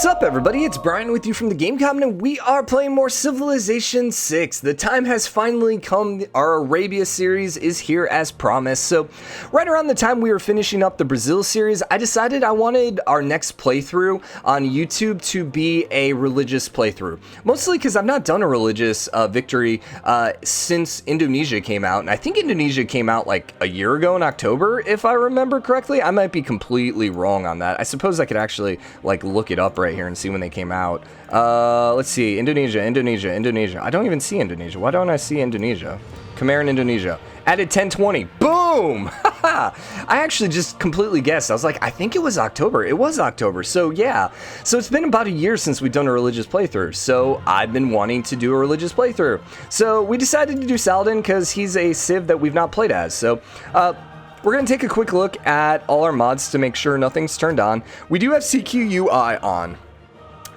What's up, everybody? It's Brian with you from TheGameCommon, and we are playing more Civilization 6. The time has finally come. Our Arabia series is here as promised. So, right around the time we were finishing up the Brazil series, I decided I wanted our next playthrough on YouTube to be a religious playthrough. Mostly because I've not done a religious victory since Indonesia came out, and I think Indonesia came out like a year ago in October, if I remember correctly. I might be completely wrong on that. I suppose I could actually like look it up right here and see when they came out. Let's see. Indonesia. I don't even see Indonesia. Why don't I see Indonesia? Khmer in Indonesia. Added 1020. Boom! I actually just completely guessed. I was like, I think it was October. It was October. So yeah. So it's been about a year since we've done a religious playthrough. So I've been wanting to do a religious playthrough. So we decided to do Saladin because he's a civ that we've not played as. So, we're going to take a quick look at all our mods to make sure nothing's turned on. We do have CQUI on.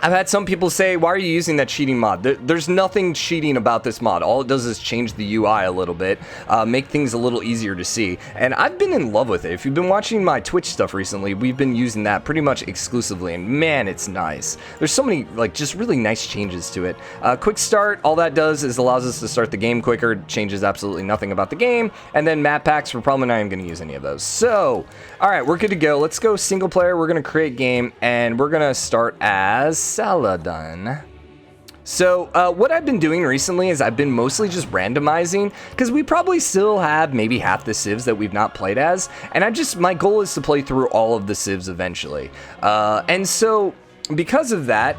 I've had some people say, why are you using that cheating mod? There's nothing cheating about this mod. All it does is change the UI a little bit, make things a little easier to see. And I've been in love with it. If you've been watching my Twitch stuff recently, we've been using that pretty much exclusively. And man, it's nice. There's so many, like, just really nice changes to it. Quick start, all that does is allows us to start the game quicker. Changes absolutely nothing about the game. And then map packs, we're probably not even going to use any of those. So, all right, we're good to go. Let's go single player. We're going to create game, and we're going to start as Saladin. So what I've been doing recently is I've been mostly just randomizing because we probably still have maybe half the civs that we've not played as, and my goal is to play through all of the civs eventually. And so because of that,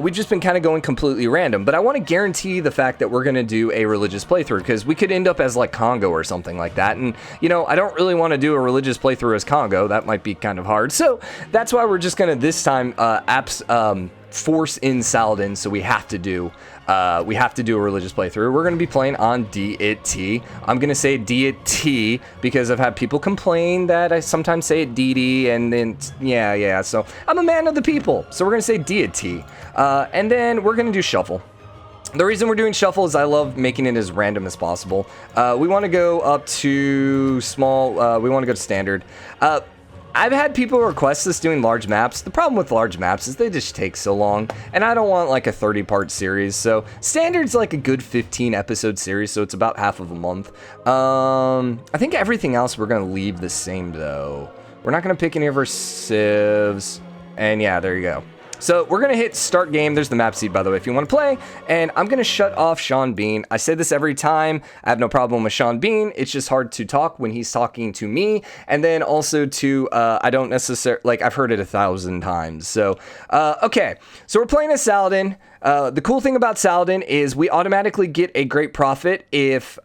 we've just been kind of going completely random, but I want to guarantee the fact that we're going to do a religious playthrough because we could end up as like Congo or something like that. And, you know, I don't really want to do a religious playthrough as Congo. That might be kind of hard. So that's why we're just going to this time force in Saladin. So we have to do a religious playthrough. We're going to be playing on Deity. I'm going to say Deity because I've had people complain that I sometimes say it Deity, and then yeah. So I'm a man of the people. So we're going to say Deity. And then we're going to do shuffle. The reason we're doing shuffle is I love making it as random as possible. We want to go up to small. We want to go to standard. I've had people request us doing large maps. The problem with large maps is they just take so long, and I don't want like a 30-part series. So standard's like a good 15-episode series, so it's about half of a month. I think everything else we're going to leave the same, though. We're not going to pick any of our civs, and yeah, there you go. So we're going to hit start game. There's the map seed, by the way, if you want to play. And I'm going to shut off Sean Bean. I say this every time. I have no problem with Sean Bean. It's just hard to talk when he's talking to me. And then also to, I don't necessarily, like, I've heard it 1,000 times. So, okay. So we're playing as Saladin. The cool thing about Saladin is we automatically get a great prophet if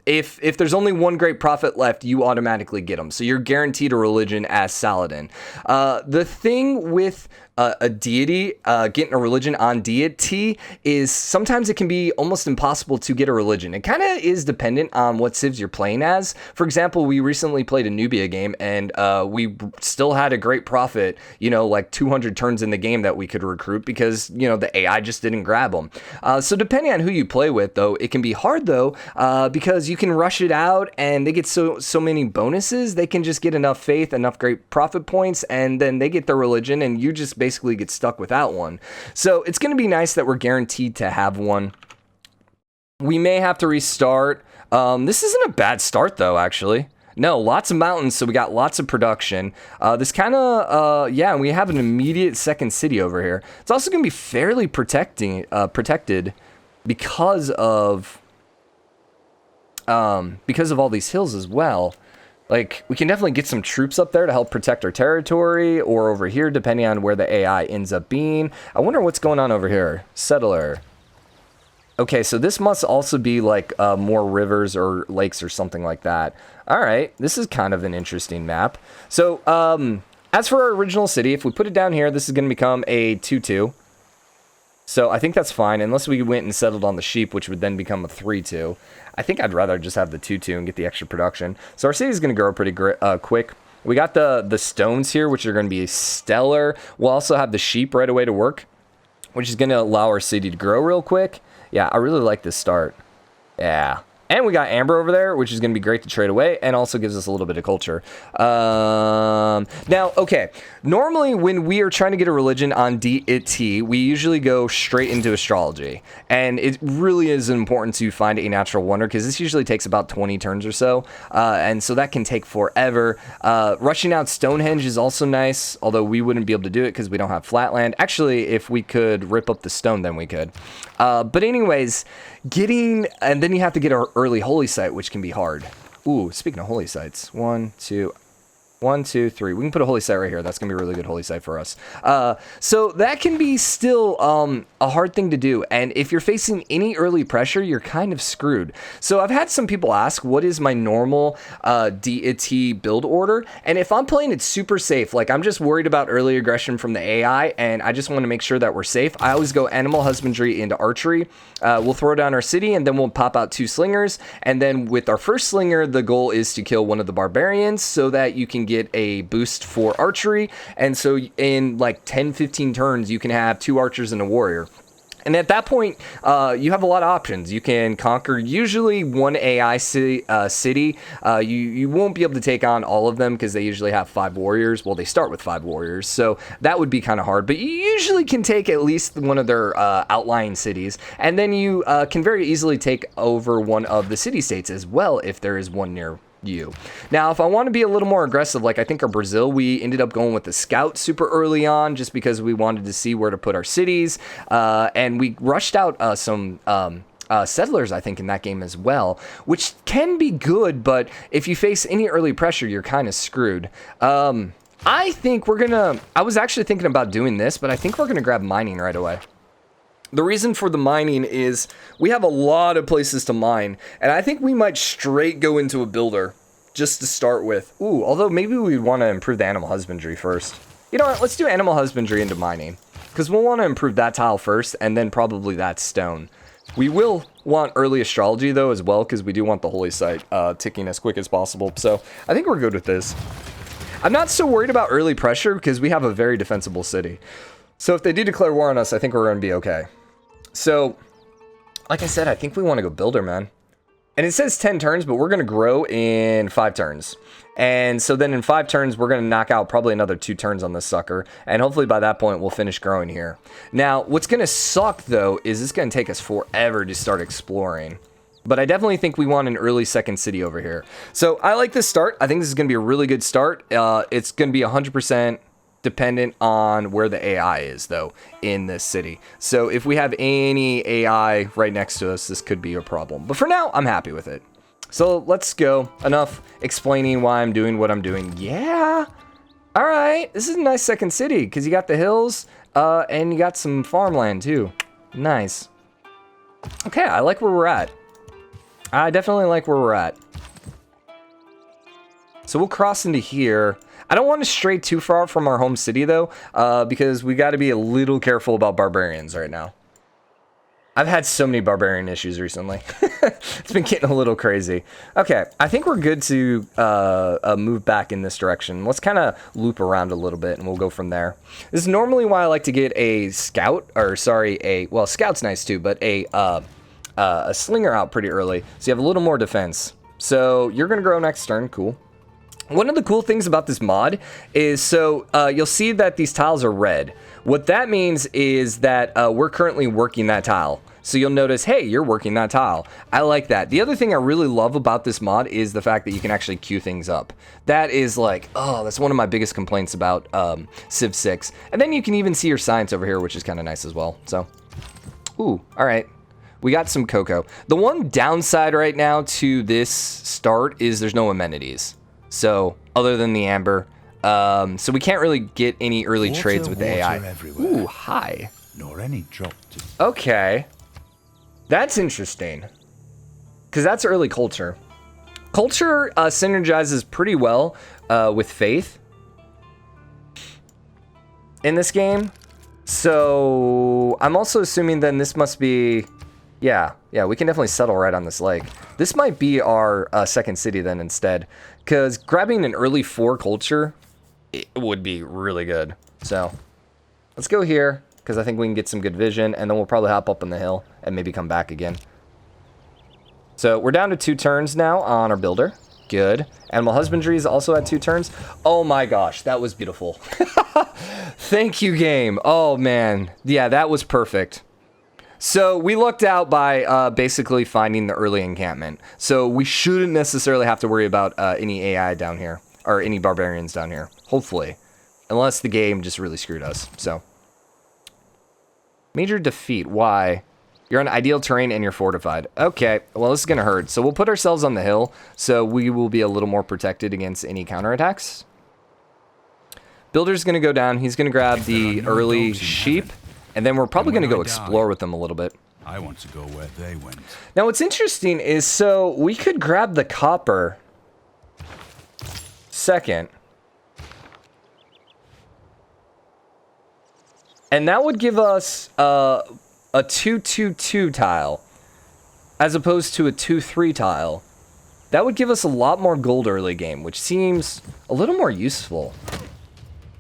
if there's only one great prophet left, you automatically get them. So you're guaranteed a religion as Saladin. The thing with a deity, getting a religion on Deity, is sometimes it can be almost impossible to get a religion. It kind of is dependent on what civs you're playing as. For example, we recently played a Nubia game, and we still had a great prophet, you know, like 200 turns in the game that we could recruit because, you know, the AI just didn't grab them. So depending on who you play with, though, it can be hard, though, because you can rush it out, and they get so many bonuses. They can just get enough faith, enough great prophet points, and then they get their religion, and you just basically get stuck without one. So it's going to be nice that we're guaranteed to have one. We may have to restart. This isn't a bad start, though, actually. No, lots of mountains, so we got lots of production. This kind of, yeah, we have an immediate second city over here. It's also going to be fairly protected because of all these hills as well. Like, we can definitely get some troops up there to help protect our territory, or over here, depending on where the AI ends up being. I wonder what's going on over here. Settler. Okay, so this must also be, like, more rivers or lakes or something like that. All right, this is kind of an interesting map. So, as for our original city, if we put it down here, this is going to become a 2-2. So I think that's fine, unless we went and settled on the sheep, which would then become a 3-2. I think I'd rather just have the 2-2 and get the extra production. So our city's going to grow pretty quick. We got the stones here, which are going to be stellar. We'll also have the sheep right away to work, which is going to allow our city to grow real quick. Yeah, I really like this start. Yeah. And we got amber over there, which is going to be great to trade away, and also gives us a little bit of culture. Now, okay, normally when we are trying to get a religion on Deity, we usually go straight into astrology. And it really is important to find a natural wonder, because this usually takes about 20 turns or so. And so that can take forever. Rushing out Stonehenge is also nice, although we wouldn't be able to do it because we don't have flatland. Actually, if we could rip up the stone, then we could. But anyways, and then you have to get our early holy site, which can be hard. Ooh, speaking of holy sites, 1, 2, 3. We can put a holy site right here. That's gonna be a really good holy site for us. So that can be still a hard thing to do. And if you're facing any early pressure, you're kind of screwed. So I've had some people ask, what is my normal Deity build order? And if I'm playing it super safe, like I'm just worried about early aggression from the AI, and I just want to make sure that we're safe, I always go animal husbandry into archery. We'll throw down our city, and then we'll pop out 2 slingers. And then with our first slinger, the goal is to kill one of the barbarians so that you can get a boost for archery. And so in like 10-15 turns, you can have 2 archers and a warrior. And at that point, you have a lot of options. You can conquer usually one AI city. You won't be able to take on all of them because they usually have 5 warriors. Well, they start with 5 warriors, so that would be kind of hard. But you usually can take at least one of their outlying cities. And then you can very easily take over one of the city-states as well if there is one near you. Now, if I want to be a little more aggressive, like I think our Brazil, we ended up going with the scout super early on just because we wanted to see where to put our cities. And we rushed out some settlers, I think, in that game as well, which can be good, but if you face any early pressure, you're kind of screwed. I think I was actually thinking about doing this, but I think we're gonna grab mining right away. The reason for the mining is we have a lot of places to mine, and I think we might straight go into a builder just to start with. Ooh, although maybe we'd want to improve the animal husbandry first. You know what? Let's do animal husbandry into mining, because we'll want to improve that tile first, and then probably that stone. We will want early astrology, though, as well, because we do want the holy site ticking as quick as possible. So I think we're good with this. I'm not so worried about early pressure, because we have a very defensible city. So if they do declare war on us, I think we're going to be okay. So, like I said, I think we want to go builder, man. And it says 10 turns, but we're going to grow in 5 turns. And so then in 5 turns, we're going to knock out probably another 2 turns on this sucker. And hopefully by that point, we'll finish growing here. Now, what's going to suck, though, is it's going to take us forever to start exploring. But I definitely think we want an early second city over here. So I like this start. I think this is going to be a really good start. It's going to be 100% dependent on where the AI is, though, in this city. So if we have any AI right next to us, this could be a problem. But for now, I'm happy with it. So let's go. Enough explaining why I'm doing what I'm doing. Yeah. All right. This is a nice second city because you got the hills and you got some farmland, too. Nice. Okay, I like where we're at. I definitely like where we're at. So we'll cross into here. I don't want to stray too far from our home city, though, because we got to be a little careful about barbarians right now. I've had so many barbarian issues recently. It's been getting a little crazy. Okay, I think we're good to move back in this direction. Let's kind of loop around a little bit, and we'll go from there. This is normally why I like to get a scout, or sorry, well, scout's nice too, but a slinger out pretty early, so you have a little more defense. So you're going to grow next turn. Cool. One of the cool things about this mod is, so you'll see that these tiles are red. What that means is that we're currently working that tile. So you'll notice, hey, you're working that tile. I like that. The other thing I really love about this mod is the fact that you can actually queue things up. That is like, oh, that's one of my biggest complaints about Civ 6. And then you can even see your science over here, which is kind of nice as well. So, ooh, all right. We got some cocoa. The one downside right now to this start is there's no amenities. So, other than the amber, so we can't really get any early trades with the AI. Everywhere. Ooh, hi. Nor any drop to... Okay. That's interesting. Because that's early culture. Culture synergizes pretty well with faith in this game. So, I'm also assuming then this must be... Yeah, we can definitely settle right on this lake. This might be our second city then instead. Because grabbing an early 4 culture, it would be really good. So, let's go here, because I think we can get some good vision, and then we'll probably hop up on the hill and maybe come back again. So we're down to 2 turns now on our builder. Good. Animal husbandry is also at 2 turns. Oh my gosh, that was beautiful. Thank you, game. Oh man. Yeah, that was perfect. So we lucked out by basically finding the early encampment. So we shouldn't necessarily have to worry about any AI down here, or any barbarians down here, hopefully. Unless the game just really screwed us, so. Major defeat, why? You're on ideal terrain and you're fortified. Okay, well this is gonna hurt. So we'll put ourselves on the hill, so we will be a little more protected against any counterattacks. Builder's gonna go down, he's gonna grab the early sheep, and then we're probably gonna go explore with them a little bit. I want to go where they went. Now what's interesting is, so we could grab the copper second. And that would give us a 2-2-2 tile, as opposed to a 2-3 tile. That would give us a lot more gold early game, which seems a little more useful.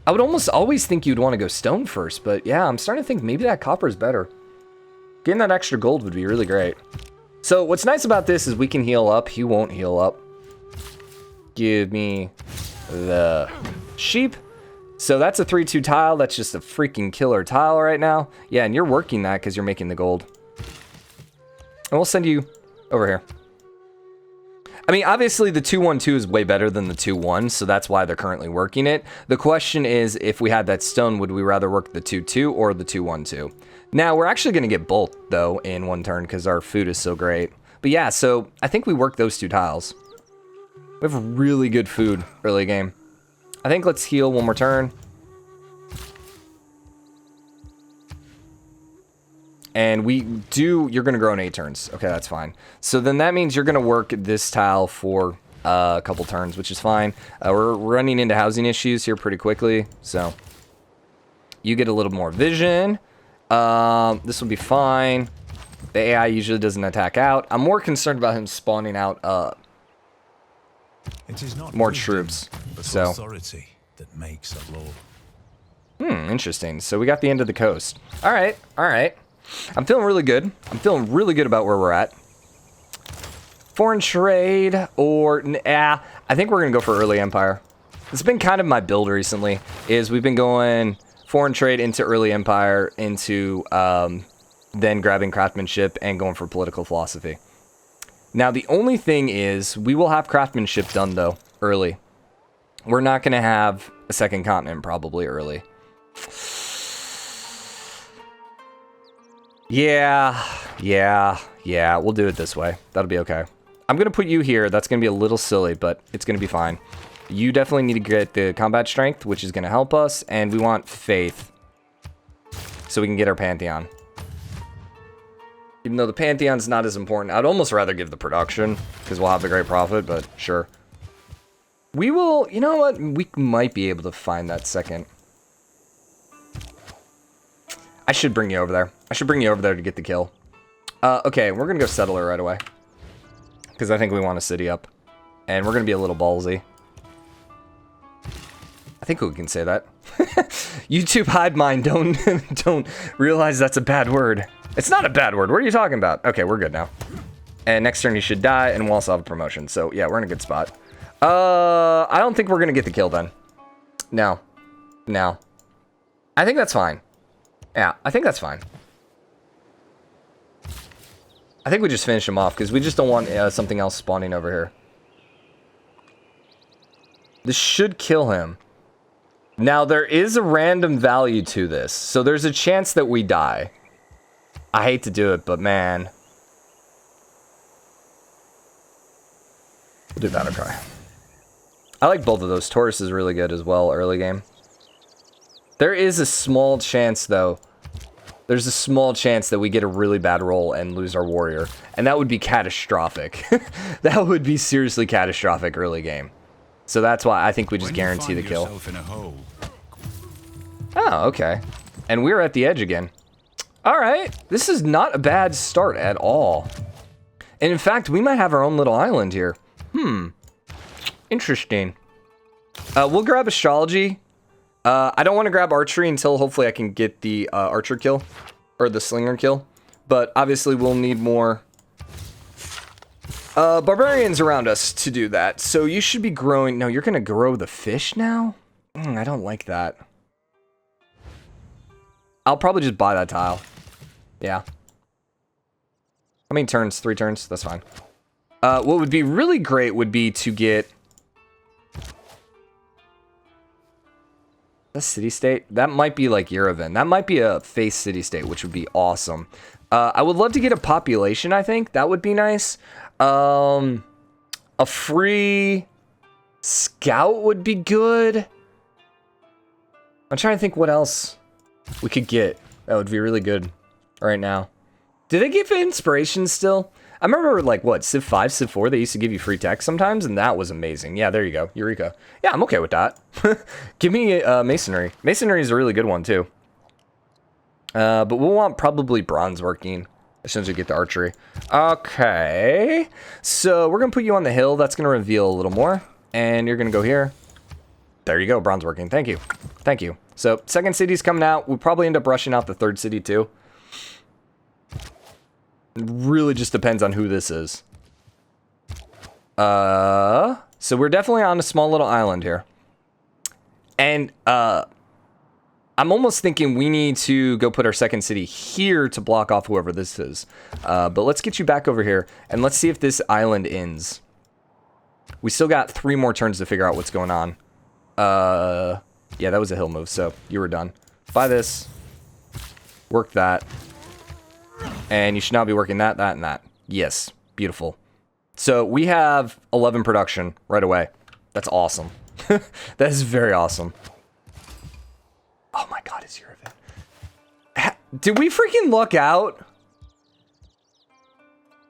I would almost always think you'd want to go stone first, but yeah, I'm starting to think maybe that copper is better. Getting that extra gold would be really great. So what's nice about this is we can heal up. He won't heal up. Give me the sheep. So that's a 3-2 tile. That's just a freaking killer tile right now. Yeah, and you're working that because you're making the gold. And we'll send you over here. I mean, obviously the 2-1-2 is way better than the 2-1, so that's why they're currently working it. The question is, if we had that stone, would we rather work the 2-2 or the 2-1-2? Now, we're actually going to get both, though, in one turn because our food is so great. But yeah, so I think we work those 2 tiles. We have really good food early game. I think let's heal one more turn. And we do, you're going to grow in 8 turns. Okay, that's fine. So then that means you're going to work this tile for a couple turns, which is fine. We're running into housing issues here pretty quickly. So you get a little more vision. This will be fine. The AI usually doesn't attack out. I'm more concerned about him spawning out It is not more troops. So authority that makes a law. Interesting. So we got the end of the coast. All right, all right. I'm feeling really good. I'm feeling really good about where we're at. Foreign trade or I think we're gonna go for early empire. It's been kind of my build recently. Is we've been going foreign trade into early empire into then grabbing craftsmanship and going for political philosophy. Now the only thing is we will have craftsmanship done though early. We're not gonna have a second continent probably early. Yeah, we'll do it this way. That'll be okay. I'm gonna put you here. That's gonna be a little silly, but it's gonna be fine. You definitely need to get the combat strength, which is gonna help us, and we want faith, so we can get our Pantheon. Even though the Pantheon's not as important, I'd almost rather give the production, because we'll have the great profit, but sure. We will, you know what? We might be able to find that second. I should bring you over there. I should bring you over there to get the kill. Okay, we're gonna go settler right away. Because I think we want a city up. And we're gonna be a little ballsy. I think we can say that. YouTube hide mine, don't realize that's a bad word. It's not a bad word, what are you talking about? Okay, we're good now. And next turn he should die, and we'll also have a promotion. So yeah, we're in a good spot. I don't think we're gonna get the kill then. No. I think that's fine. Yeah, I think that's fine. I think we just finish him off, because we just don't want something else spawning over here. This should kill him. Now, there is a random value to this, so there's a chance that we die. I hate to do it, but man. We'll do battle cry. I like both of those. Taurus is really good as well, early game. There is a small chance, though. There's a small chance that we get a really bad roll and lose our warrior. And that would be catastrophic. That would be seriously catastrophic early game. So that's why I think we just guarantee the kill. Oh, okay. And we're at the edge again. Alright. This is not a bad start at all. And in fact, we might have our own little island here. Interesting. We'll grab astrology. I don't want to grab archery until hopefully I can get the archer kill, or the slinger kill, but obviously we'll need more Barbarians around us to do that. So you should be growing... No, you're going to grow the fish now? I don't like that. I'll probably just buy that tile. Yeah. How many turns? 3 turns? That's fine. What would be really great would be to get... A city-state? That might be like Yerevan. That might be a face city-state, which would be awesome. I would love to get a population, I think. That would be nice. A free scout would be good. I'm trying to think what else we could get. That would be really good right now. Do they give inspiration still? I remember, like, what, Civ 5, Civ 4, they used to give you free tech sometimes, and that was amazing. Yeah, there you go. Eureka. Yeah, I'm okay with that. Give me Masonry. Masonry is a really good one, too. But we'll want probably bronze working as soon as we get to archery. Okay. So we're going to put you on the hill. That's going to reveal a little more. And you're going to go here. There you go, bronze working. Thank you. Thank you. So second city's coming out. We'll probably end up rushing out the third city, too. It really just depends on who this is. So we're definitely on a small little island here. And I'm almost thinking we need to go put our second city here to block off whoever this is. But let's get you back over here and let's see if this island ends. We still got 3 more turns to figure out what's going on. Yeah, that was a hill move, so you were done. Buy this. Work that. And you should now be working that, that, and that. Yes. Beautiful. So we have 11 production right away. That's awesome. That is very awesome. Oh my god, it's Yerevan. Did we freaking luck out?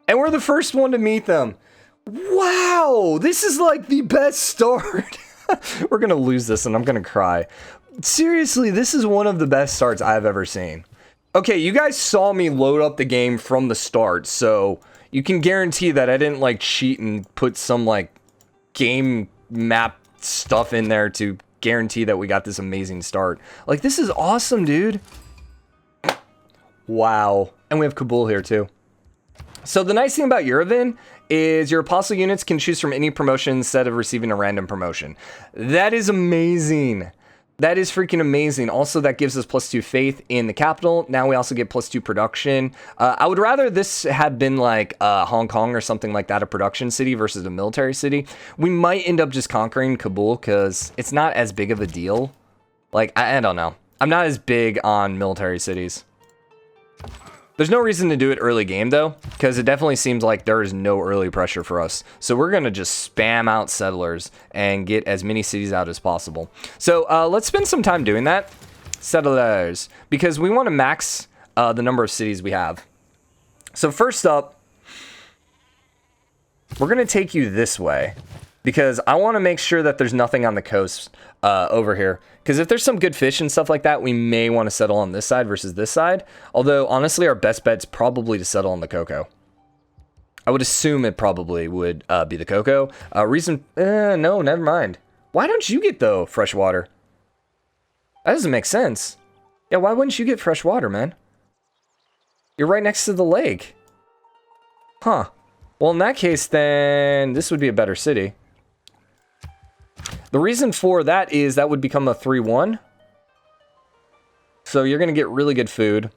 And we're the first one to meet them. Wow, this is like the best start. We're gonna lose this and I'm gonna cry. Seriously, this is one of the best starts I've ever seen. Okay, you guys saw me load up the game from the start, so you can guarantee that I didn't like cheat and put some like game map stuff in there to guarantee that we got this amazing start. Like, this is awesome, dude. Wow. And we have Kabul here too. So the nice thing about Yerevan is your apostle units can choose from any promotion instead of receiving a random promotion. That is amazing. That is freaking amazing. Also, that gives us +2 faith in the capital. Now we also get +2 production. I would rather this had been like Hong Kong or something like that, a production city versus a military city. We might end up just conquering Kabul because it's not as big of a deal. Like, I don't know. I'm not as big on military cities. There's no reason to do it early game, though, because it definitely seems like there is no early pressure for us. So we're going to just spam out settlers and get as many cities out as possible. So let's spend some time doing that. Settlers. Because we want to max the number of cities we have. So first up, we're going to take you this way. Because I want to make sure that there's nothing on the coast over here. Because if there's some good fish and stuff like that, we may want to settle on this side versus this side. Although, honestly, our best bet's probably to settle on the cocoa. I would assume it probably would be the cocoa. No, never mind. Why don't you get, though, fresh water? That doesn't make sense. Yeah, why wouldn't you get fresh water, man? You're right next to the lake. Huh. Well, in that case, then this would be a better city. The reason for that is that would become a 3-1. So you're going to get really good food.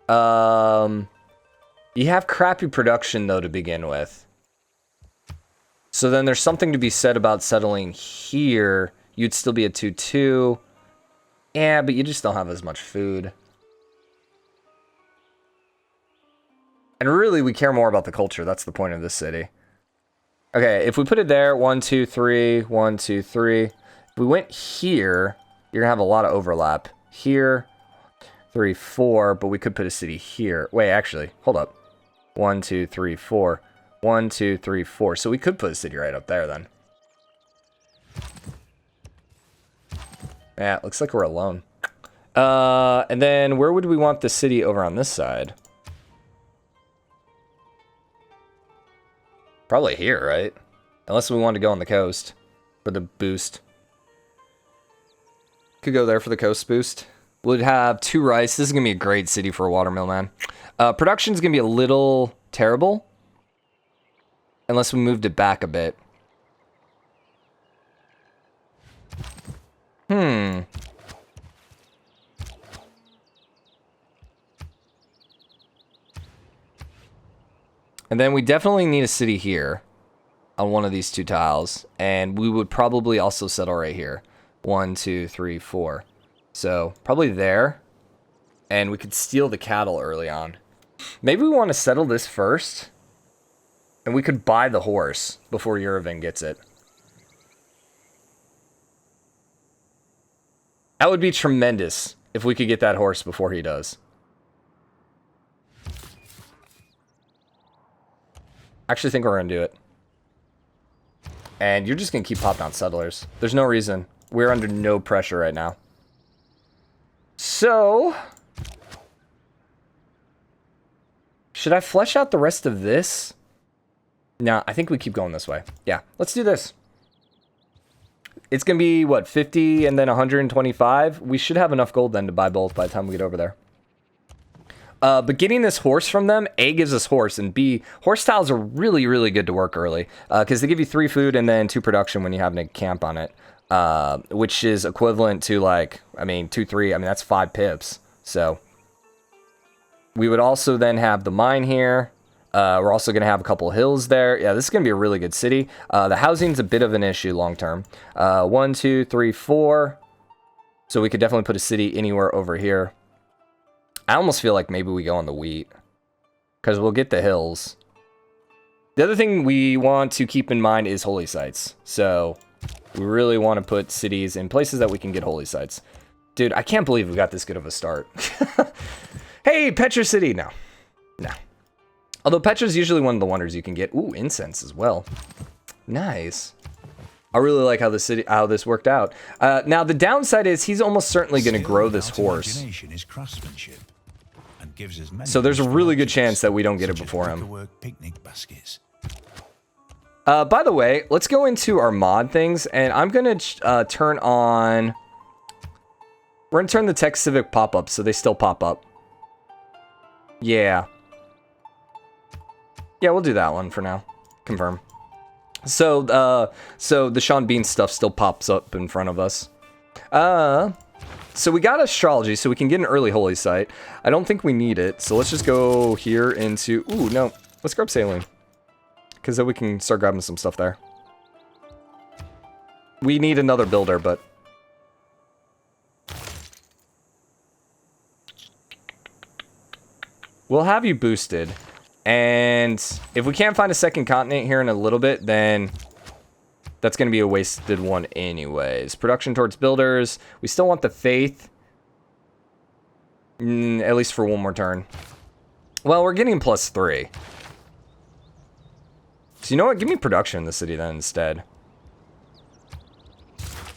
You have crappy production, though, to begin with. So then there's something to be said about settling here. You'd still be a 2-2. Yeah, but you just don't have as much food. And really, we care more about the culture. That's the point of this city. Okay, if we put it there, 1, 2, 3, 1, 2, 3. If we went here, you're gonna have a lot of overlap. Here, 3, 4, but we could put a city here. Wait, actually, hold up. 1, 2, 3, 4. 1, 2, 3, 4. So we could put a city right up there then. Yeah, looks like we're alone. And then where would we want the city over on this side? Probably here, right? Unless we want to go on the coast for the boost. Could go there for the coast boost. Would have 2 rice. This is going to be a great city for a watermill, man. Production's going to be a little terrible. Unless we moved it back a bit. And then we definitely need a city here on one of these 2 tiles. And we would probably also settle right here. 1, 2, 3, 4. So probably there. And we could steal the cattle early on. Maybe we want to settle this first. And we could buy the horse before Yerevan gets it. That would be tremendous if we could get that horse before he does. I actually think we're going to do it. And you're just going to keep popping out settlers. There's no reason. We're under no pressure right now. So, should I flesh out the rest of this? No, I think we keep going this way. Yeah, let's do this. It's going to be, what, 50 and then 125? We should have enough gold then to buy both by the time we get over there. But getting this horse from them, A, gives us horse, and B, horse tiles are really, really good to work early. Because they give you 3 food and then 2 production when you have a camp on it. Which is equivalent to, like, 2, 3, that's 5 pips. So, we would also then have the mine here. We're also going to have a couple hills there. Yeah, this is going to be a really good city. The housing's a bit of an issue long term. 1, 2, 3, 4. So we could definitely put a city anywhere over here. I almost feel like maybe we go on the wheat. Because we'll get the hills. The other thing we want to keep in mind is holy sites. So we really want to put cities in places that we can get holy sites. Dude, I can't believe we got this good of a start. Hey, Petra City. No. No. Although Petra's usually one of the wonders you can get. Ooh, incense as well. Nice. I really like how this worked out. Now the downside is he's almost certainly going to grow this horse. So there's a really good chance that we don't get it before him. By the way, let's go into our mod things, and I'm going to turn on... We're going to turn the Tech Civic pop-ups so they still pop up. Yeah. Yeah, we'll do that one for now. Confirm. So the Sean Bean stuff still pops up in front of us. So we got astrology, so we can get an early holy site. I don't think we need it, so let's just go here into... Ooh, no. Let's grab sailing. Because then we can start grabbing some stuff there. We need another builder, but... We'll have you boosted. And if we can't find a second continent here in a little bit, then that's going to be a wasted one anyways. Production towards builders. We still want the faith. At least for one more turn. Well, we're getting +3. So you know what? Give me production in the city then instead.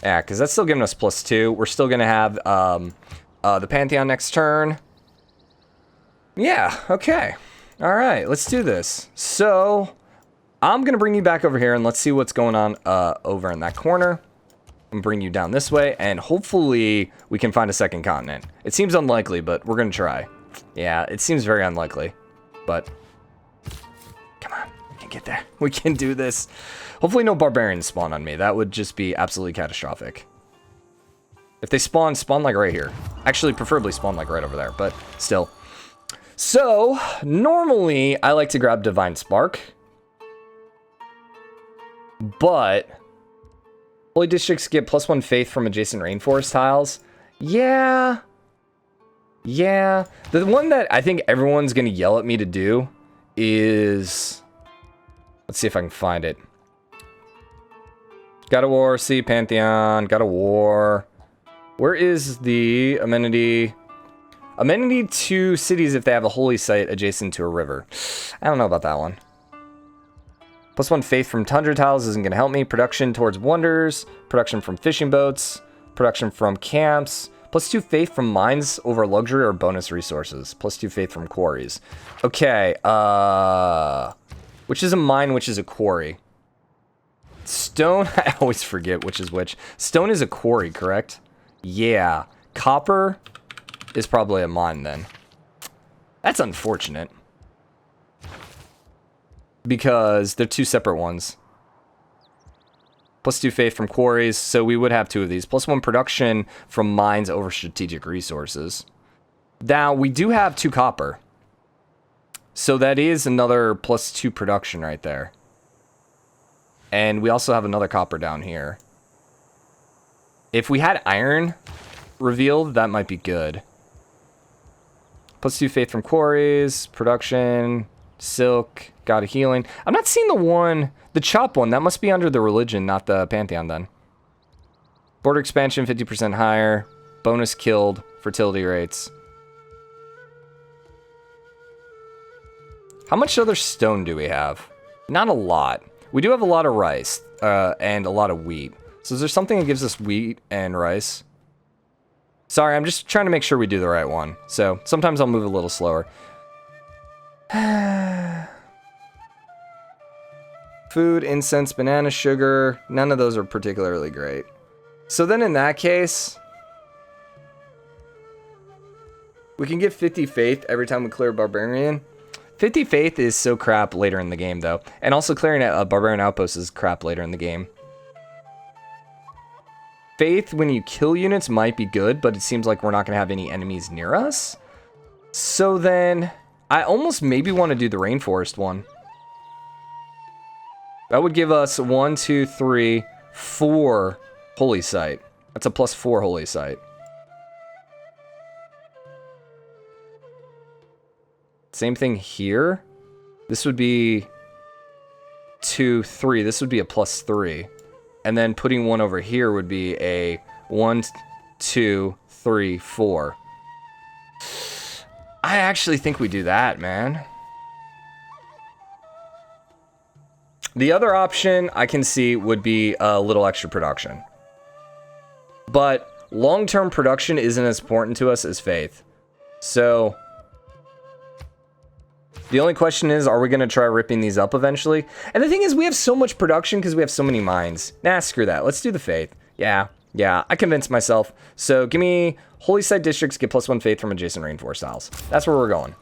Yeah, because that's still giving us +2. We're still going to have the Pantheon next turn. Yeah, okay. All right, let's do this. So, I'm going to bring you back over here, and let's see what's going on over in that corner. I'm going to bring you down this way, and hopefully we can find a second continent. It seems unlikely, but we're going to try. Yeah, it seems very unlikely, but come on, we can get there. We can do this. Hopefully no barbarians spawn on me. That would just be absolutely catastrophic. If they spawn like right here. Actually, preferably spawn like right over there, but still. So, normally, I like to grab Divine Spark. But, Holy Districts get +1 faith from adjacent rainforest tiles. Yeah. Yeah. The one that I think everyone's going to yell at me to do is... Let's see if I can find it. God of War, see, Pantheon, God of War. Where is the amenity... Amenity to cities if they have a holy site adjacent to a river. I don't know about that one. +1 faith from tundra tiles isn't going to help me. Production towards wonders. Production from fishing boats. Production from camps. +2 faith from mines over luxury or bonus resources. +2 faith from quarries. Okay. Which is a mine, which is a quarry? Stone. I always forget which is which. Stone is a quarry, correct? Yeah. Copper is probably a mine then. That's unfortunate. because they're two separate ones. +2 faith from quarries, so we would have two of these. +1 production from mines over strategic resources. Now, we do have 2 copper. So that is another +2 production right there. And we also have another copper down here. If we had iron revealed, that might be good. +2 faith from quarries, production, silk, god of healing. I'm not seeing the chop one. That must be under the religion, not the Pantheon then. Border expansion, 50% higher. Bonus killed, fertility rates. How much other stone do we have? Not a lot. We do have a lot of rice and a lot of wheat. So is there something that gives us wheat and rice? Sorry, I'm just trying to make sure we do the right one. So sometimes I'll move a little slower. Food, incense, banana, sugar. None of those are particularly great. So then in that case, we can get 50 faith every time we clear barbarian. 50 faith is so crap later in the game, though. And also clearing a barbarian outpost is crap later in the game. Faith when you kill units might be good, but it seems like we're not going to have any enemies near us. So then, I almost maybe want to do the rainforest one. That would give us 1, 2, 3, 4 holy site. That's a +4 holy site. Same thing here. This would be 2, 3. This would be a +3. And then putting one over here would be a 1, 2, 3, 4. I actually think we do that, man. The other option I can see would be a little extra production. But long-term production isn't as important to us as faith. So the only question is, are we going to try ripping these up eventually? And the thing is, we have so much production because we have so many mines. Nah, screw that. Let's do the faith. Yeah, I convinced myself. So give me holy site districts, get +1 faith from adjacent rainforest tiles. That's where we're going.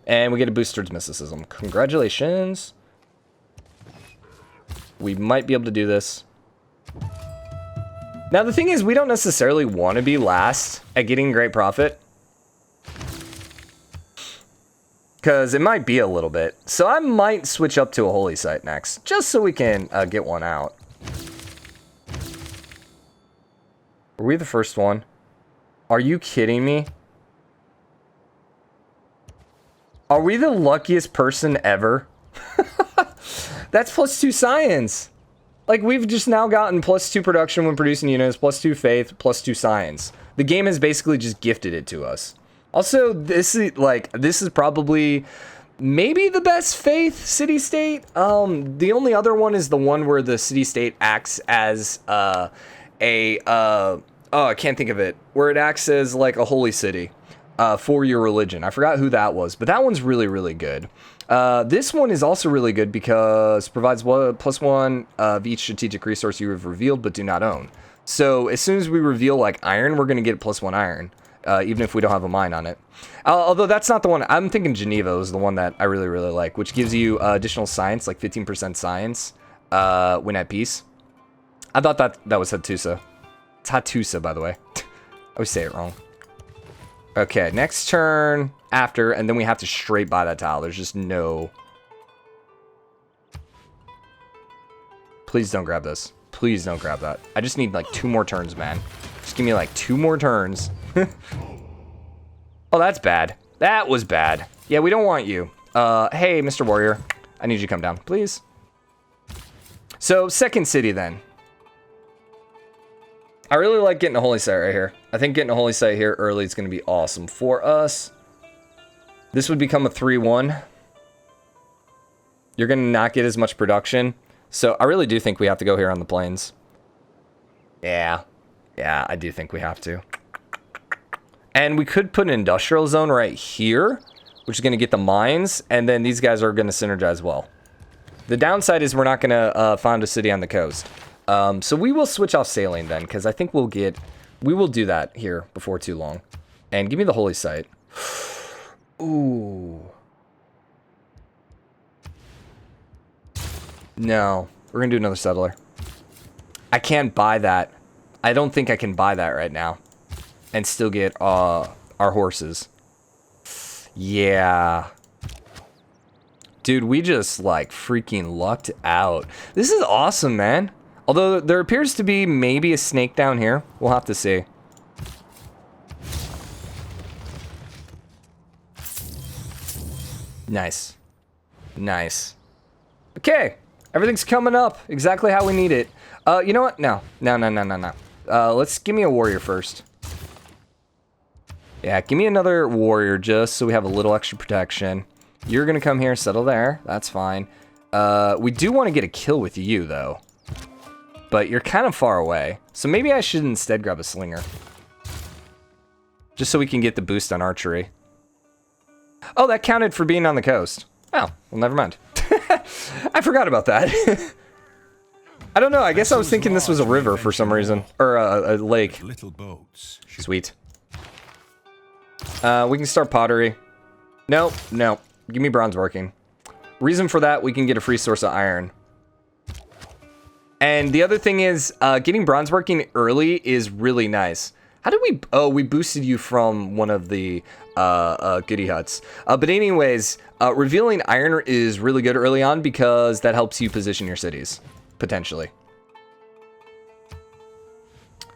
And we get a boost towards mysticism. Congratulations. We might be able to do this. Now, the thing is, we don't necessarily want to be last at getting great profit. Because it might be a little bit. So I might switch up to a holy site next. Just so we can get one out. Are we the first one? Are you kidding me? Are we the luckiest person ever? That's +2 science. Like, we've just now gotten +2 production when producing units, +2 faith, +2 science. The game has basically just gifted it to us. Also, this is probably maybe the best faith city-state. The only other one is the one where the city-state acts as oh, I can't think of it. Where it acts as like a holy city for your religion. I forgot who that was, but that one's really, really good. This one is also really good because provides +1 of each strategic resource you have revealed but do not own. So as soon as we reveal like iron, we're going to get +1 iron. Even if we don't have a mine on it. Although that's not the one. I'm thinking Geneva is the one that I really, really like, which gives you additional science, like 15% science when at peace. I thought that was Hattusa. It's Hattusa, by the way. I always say it wrong. Okay, next turn after, and then we have to straight buy that tile. There's just no... Please don't grab this. Please don't grab that. I just need like 2 more turns, man. Just give me like 2 more turns. Oh, that's bad. That was bad. Yeah, we don't want you. Hey, Mr. Warrior. I need you to come down, please. So, second city then. I really like getting a holy site right here. I think getting a holy site here early is going to be awesome for us. This would become a 3-1. You're going to not get as much production. So, I really do think we have to go here on the plains. Yeah, I do think we have to. And we could put an industrial zone right here, which is going to get the mines, and then these guys are going to synergize well. The downside is we're not going to found a city on the coast. So we will switch off sailing then, because I think we will do that here before too long. And give me the holy site. Ooh. No. We're gonna do another settler. I can't buy that. I don't think I can buy that right now. And still get our horses. Yeah. Dude, we just, like, freaking lucked out. This is awesome, man. Although, there appears to be maybe a snake down here. We'll have to see. Nice. Nice. Okay. Everything's coming up exactly how we need it. You know what? No. No. Let's give me a warrior first. Yeah, give me another warrior just so we have a little extra protection. You're gonna come here, settle there. That's fine. We do want to get a kill with you, though. But you're kind of far away. So maybe I should instead grab a slinger. Just so we can get the boost on archery. Oh, that counted for being on the coast. Oh, well, never mind. I forgot about that. I don't know. I guess I was thinking this was a river for some reason. Or a lake. Little boats. Sweet. We can start pottery. No. Give me bronze working. Reason for that, we can get a free source of iron. And the other thing is, getting bronze working early is really nice. How did we... Oh, we boosted you from one of the goodie huts. But anyways, revealing iron is really good early on because that helps you position your cities, potentially.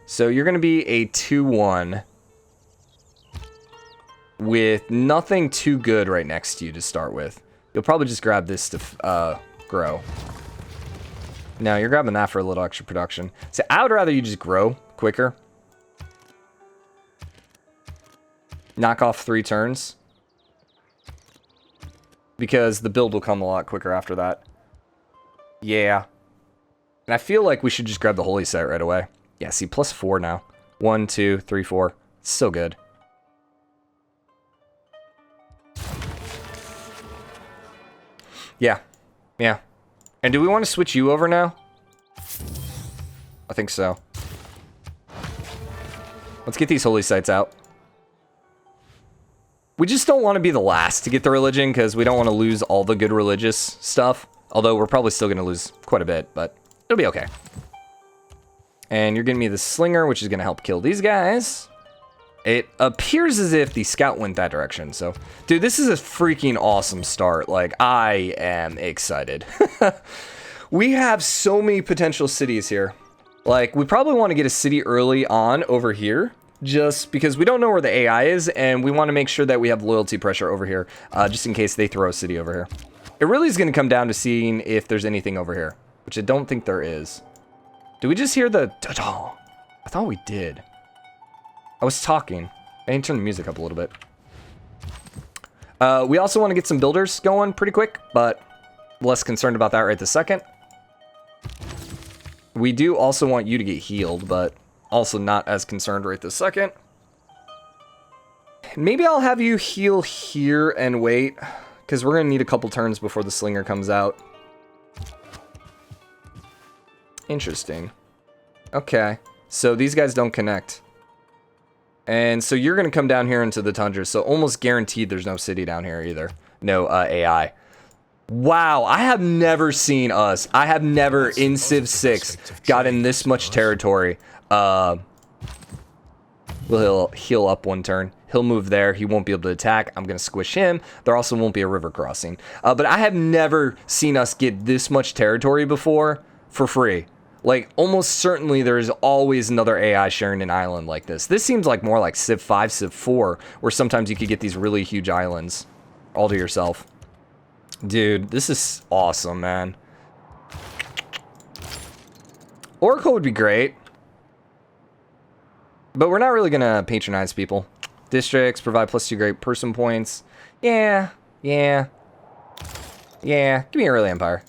So you're going to be a 2-1 with nothing too good right next to you to start with. You'll probably just grab this to grow. No, you're grabbing that for a little extra production. So I would rather you just grow quicker. Knock off 3 turns. Because the build will come a lot quicker after that. Yeah. And I feel like we should just grab the holy site right away. Yeah, see, +4 now. 1, 2, 3, 4. It's so good. Yeah. And do we want to switch you over now? I think so. Let's get these holy sites out. We just don't want to be the last to get the religion because we don't want to lose all the good religious stuff. Although we're probably still going to lose quite a bit, but it'll be okay. And you're giving me the slinger, which is going to help kill these guys. It appears as if the scout went that direction, so... Dude, this is a freaking awesome start. Like, I am excited. We have so many potential cities here. Like, we probably want to get a city early on over here, just because we don't know where the AI is, and we want to make sure that we have loyalty pressure over here, just in case they throw a city over here. It really is going to come down to seeing if there's anything over here, which I don't think there is. Did we just hear the... Da-da? I thought we did. I was talking. I need to turn the music up a little bit. We also want to get some builders going pretty quick, but less concerned about that right this second. We do also want you to get healed, but also not as concerned right this second. Maybe I'll have you heal here and wait, because we're going to need a couple turns before the slinger comes out. Interesting. Okay, so these guys don't connect. And so you're going to come down here into the tundra, so almost guaranteed there's no city down here either. No AI. Wow, I have never seen us. I have never in Civ 6 gotten this much territory. We'll heal up 1 turn. He'll move there. He won't be able to attack. I'm going to squish him. There also won't be a river crossing. But I have never seen us get this much territory before for free. Like, almost certainly there is always another AI sharing an island like this. This seems like more like Civ 5, Civ 4, where sometimes you could get these really huge islands all to yourself. Dude, this is awesome, man. Oracle would be great. But we're not really going to patronize people. Districts provide +2 great person points. Yeah. Give me early empire.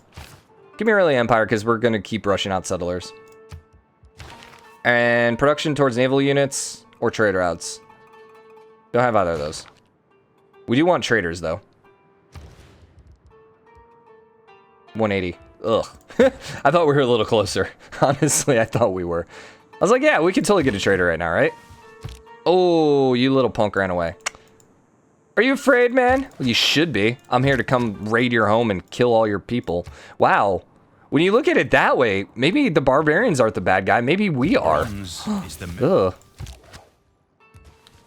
Give me early empire because we're going to keep rushing out settlers. And production towards naval units or trade routes. Don't have either of those. We do want traders, though. 180. Ugh. I thought we were a little closer. Honestly, I thought we were. I was like, yeah, we can totally get a trader right now, right? Oh, you little punk ran away. Are you afraid, man? Well, you should be. I'm here to come raid your home and kill all your people. Wow. When you look at it that way, maybe the barbarians aren't the bad guy. Maybe we are. Ugh.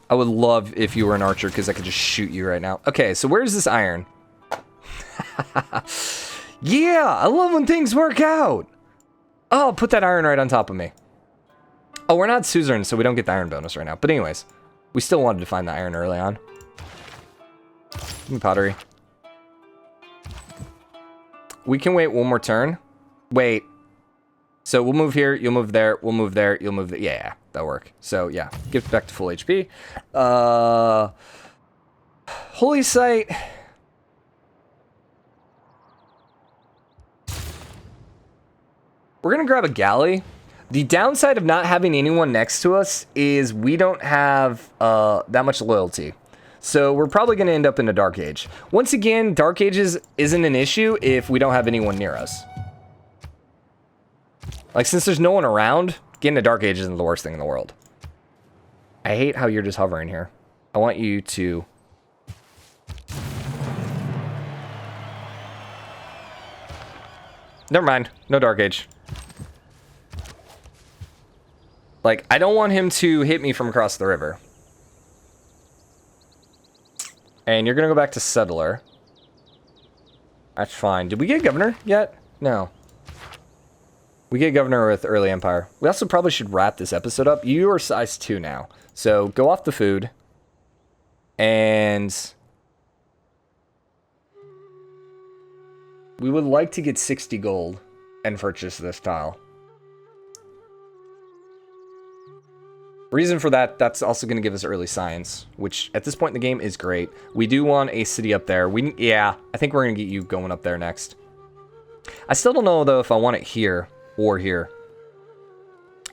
I would love if you were an archer because I could just shoot you right now. Okay, so where's this iron? Yeah, I love when things work out. Oh, put that iron right on top of me. Oh, we're not suzerain, so we don't get the iron bonus right now. But anyways, we still wanted to find the iron early on. Give me pottery. We can wait one more turn. Wait. So we'll move here, you'll move there, we'll move there, you'll move there. Yeah, that'll work. So yeah, get back to full HP. Holy Site. We're gonna grab a galley. The downside of not having anyone next to us is we don't have that much loyalty. So we're probably gonna end up in a Dark Age. Once again, Dark Ages isn't an issue if we don't have anyone near us. Like, since there's no one around, getting a Dark Age isn't the worst thing in the world. I hate how you're just hovering here. I want you to... Never mind. No Dark Age. Like, I don't want him to hit me from across the river. And you're going to go back to Settler. That's fine. Did we get Governor yet? No. We get Governor with Early Empire. We also probably should wrap this episode up. You are size 2 now. So go off the food. And we would like to get 60 gold and purchase this tile. Reason for that, that's also going to give us early science, which at this point in the game is great. We do want a city up there. Yeah, I think we're going to get you going up there next. I still don't know, though, if I want it here or here.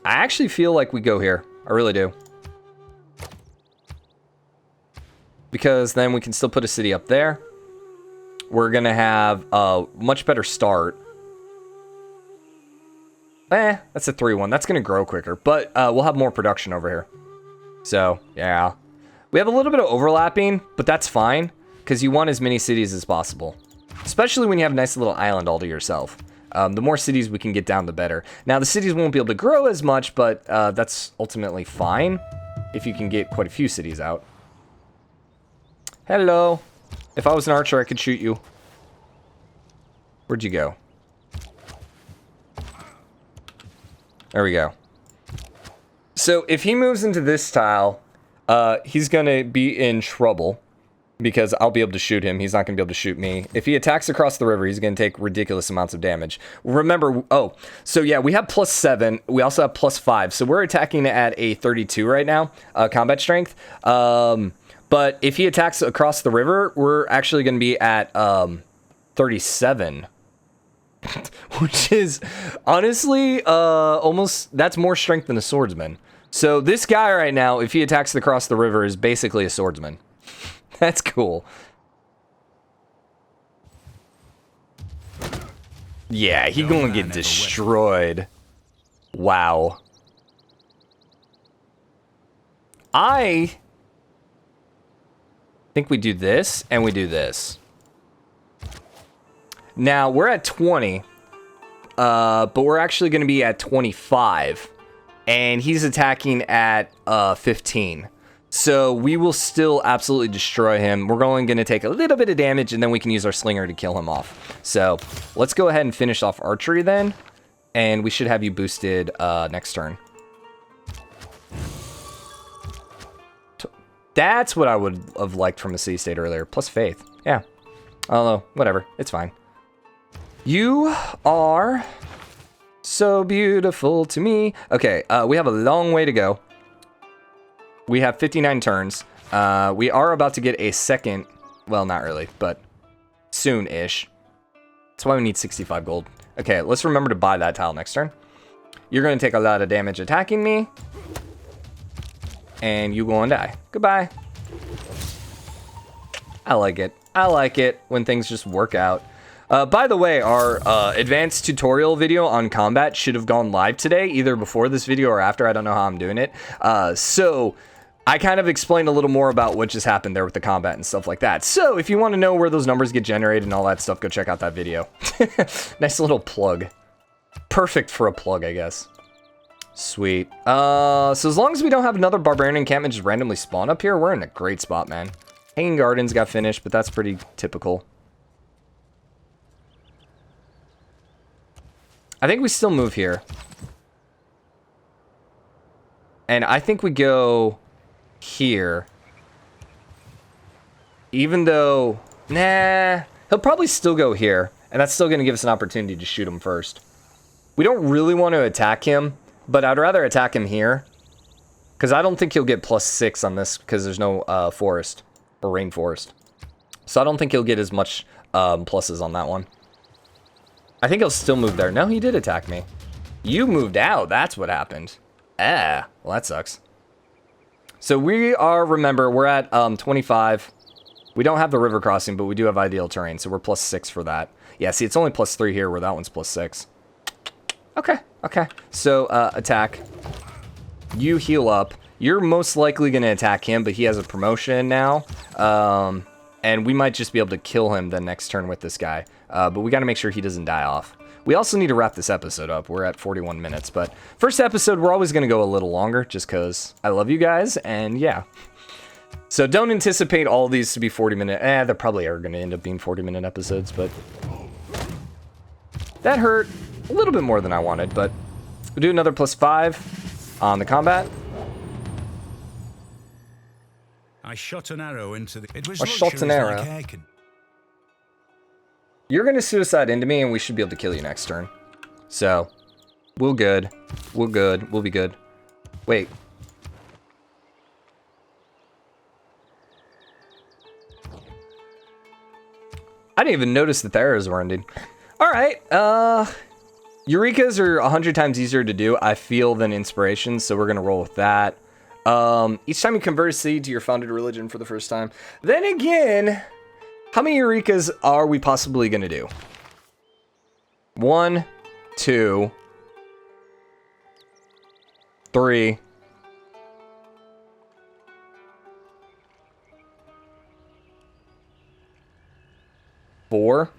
I actually feel like we go here. I really do. Because then we can still put a city up there. We're going to have a much better start. That's a 3-1. That's going to grow quicker. But we'll have more production over here. So, yeah. We have a little bit of overlapping, but that's fine. Because you want as many cities as possible. Especially when you have a nice little island all to yourself. The more cities we can get down, the better. Now, the cities won't be able to grow as much, but that's ultimately fine. If you can get quite a few cities out. Hello. If I was an archer, I could shoot you. Where'd you go? There we go. So if he moves into this tile, he's going to be in trouble. Because I'll be able to shoot him. He's not going to be able to shoot me. If he attacks across the river, he's going to take ridiculous amounts of damage. Remember, oh, so yeah, we have +7. We also have +5. So we're attacking at a 32 right now, combat strength. But if he attacks across the river, we're actually going to be at 37. Which is, honestly, almost, that's more strength than a swordsman. So this guy right now, if he attacks across the river, is basically a swordsman. That's cool. Yeah, he gonna get destroyed. Wow. I think we do this, and we do this. Now, we're at 20. But we're actually gonna be at 25. And he's attacking at 15. So we will still absolutely destroy him. We're only going to take a little bit of damage, and then we can use our slinger to kill him off. So let's go ahead and finish off archery then. And we should have you boosted next turn. That's what I would have liked from the city state earlier. Plus faith. Yeah. I don't know. Whatever. It's fine. You are so beautiful to me. Okay. We have a long way to go. We have 59 turns. We are about to get a second, well, not really, but soon-ish. That's why we need 65 gold. Okay, let's remember to buy that tile next turn. You're going to take a lot of damage attacking me. And you go and die. Goodbye. I like it. I like it when things just work out. By the way, our advanced tutorial video on combat should have gone live today, either before this video or after. I don't know how I'm doing it. So I kind of explained a little more about what just happened there with the combat and stuff like that. So if you want to know where those numbers get generated and all that stuff, go check out that video. Nice little plug. Perfect for a plug, I guess. Sweet. So as long as we don't have another barbarian encampment just randomly spawn up here, we're in a great spot, man. Hanging Gardens got finished, but that's pretty typical. I think we still move here. And I think we go here. Even though... Nah. He'll probably still go here. And that's still going to give us an opportunity to shoot him first. We don't really want to attack him. But I'd rather attack him here. Because I don't think he'll get +6 on this. Because there's no forest. Or rainforest. So I don't think he'll get as much pluses on that one. I think he'll still move there. No, he did attack me. You moved out. That's what happened. Ah, well, that sucks. So we are, remember, we're at 25. We don't have the river crossing, but we do have ideal terrain, so we're +6 for that. Yeah, see, it's only +3 here, where that one's +6. Okay, okay. So, attack. You heal up. You're most likely going to attack him, but he has a promotion now. And we might just be able to kill him the next turn with this guy. But we got to make sure he doesn't die off. We also need to wrap this episode up. We're at 41 minutes, but first episode, we're always going to go a little longer just because I love you guys, and yeah. So don't anticipate all these to be 40-minute. They probably are going to end up being 40-minute episodes, but that hurt a little bit more than I wanted, but we'll do another +5 on the combat. I shot an arrow into the... It was I shot an arrow. Like You're going to suicide into me, and we should be able to kill you next turn. So, we're good. We're good. We'll be good. Wait. I didn't even notice that the arrows were ending. Alright, Eurekas are 100 times easier to do, I feel, than inspirations, so we're going to roll with that. Each time you convert a city to your founded religion for the first time. Then again... How many Eurekas are we possibly going to do? 1, 2, 3. 4.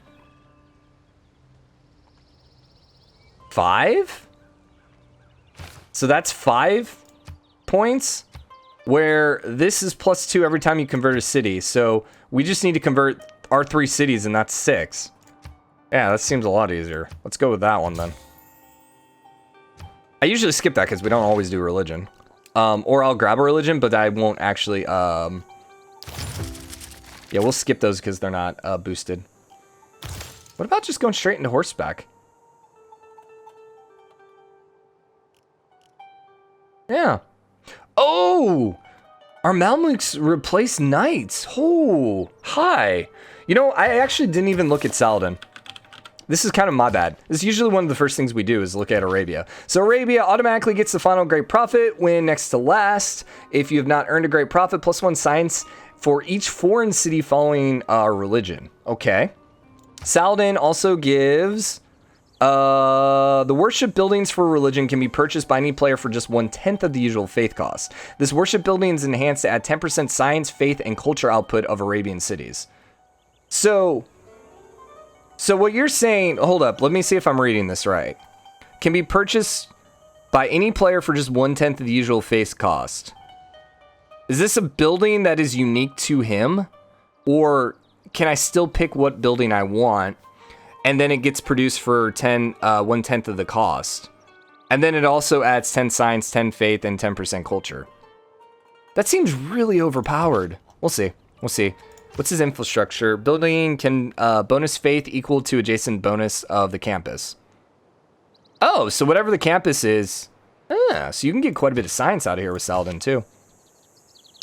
5? So that's 5 points, where this is +2 every time you convert a city, so... We just need to convert our 3 cities, and that's 6. Yeah, that seems a lot easier. Let's go with that one, then. I usually skip that, because we don't always do religion. Or I'll grab a religion, but I won't actually, Yeah, we'll skip those, because they're not, boosted. What about just going straight into horseback? Yeah. Oh! Our Malmuks replace knights. Oh, hi. You know, I actually didn't even look at Saladin. This is kind of my bad. This is usually one of the first things we do is look at Arabia. So Arabia automatically gets the final great prophet when next to last. If you have not earned a great prophet, +1 science for each foreign city following religion. Okay. Saladin also gives... the worship buildings for religion can be purchased by any player for just 1/10 of the usual faith cost. This worship building is enhanced to add 10% science, faith, and culture output of Arabian cities. So what you're saying, hold up, let me see if I'm reading this right. Can be purchased by any player for just 1/10 of the usual faith cost. Is this a building that is unique to him? Or can I still pick what building I want? And then it gets produced for 1/10 of the cost. And then it also adds 10 science, 10 faith, and 10% culture. That seems really overpowered. We'll see. We'll see. What's his infrastructure? Building can bonus faith equal to adjacent bonus of the campus. Oh, so whatever the campus is. So you can get quite a bit of science out of here with Saladin too.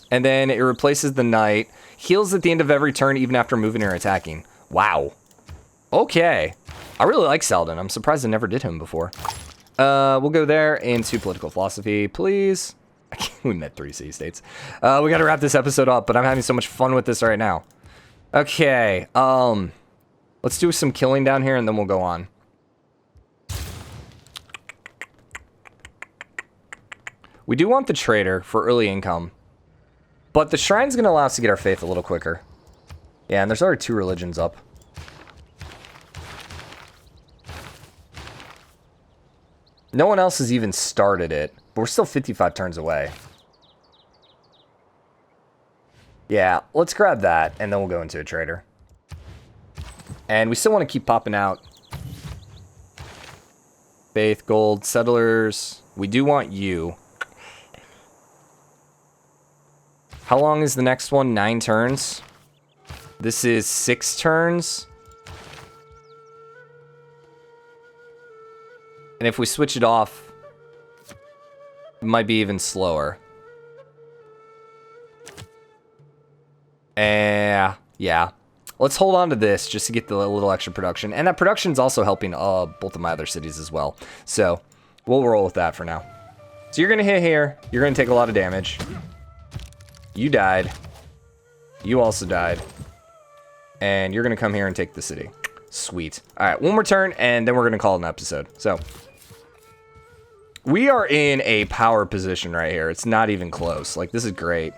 And then it replaces the knight. Heals at the end of every turn even after moving or attacking. Wow. Okay. I really like Saladin. I'm surprised I never did him before. We'll go there into political philosophy, please. We met 3 city states. We gotta wrap this episode up, but I'm having so much fun with this right now. Okay. Let's do some killing down here and then we'll go on. We do want the trader for early income. But the shrine's gonna allow us to get our faith a little quicker. Yeah, and there's already 2 religions up. No one else has even started it, but we're still 55 turns away. Yeah, let's grab that, and then we'll go into a trader. And we still want to keep popping out. Faith, gold, settlers. We do want you. How long is the next one? 9 turns. This is 6 turns. And if we switch it off, it might be even slower. Yeah. Let's hold on to this just to get the little extra production. And that production's also helping both of my other cities as well. So we'll roll with that for now. So you're going to hit here. You're going to take a lot of damage. You died. You also died. And you're going to come here and take the city. Sweet. All right, one more turn, and then we're going to call it an episode. So we are in a power position right here. It's not even close. Like, this is great.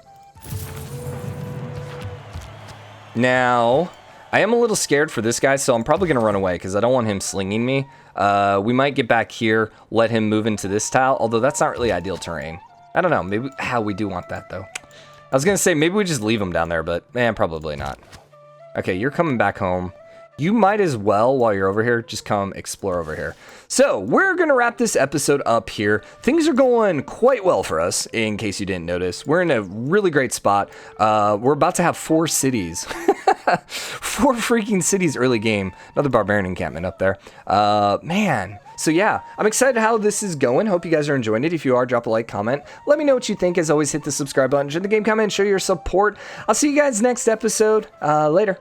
Now, I am a little scared for this guy, so I'm probably going to run away because I don't want him slinging me. We might get back here, let him move into this tile, although that's not really ideal terrain. I don't know. Maybe we do want that, though. I was going to say, maybe we just leave him down there, but probably not. Okay, you're coming back home. You might as well, while you're over here, just come explore over here. So, we're going to wrap this episode up here. Things are going quite well for us, in case you didn't notice. We're in a really great spot. We're about to have 4 cities. 4 freaking cities early game. Another barbarian encampment up there. Man. So yeah, I'm excited how this is going. Hope you guys are enjoying it. If you are, drop a like, comment. Let me know what you think. As always, hit the subscribe button, share the game comment, show your support. I'll see you guys next episode. Later.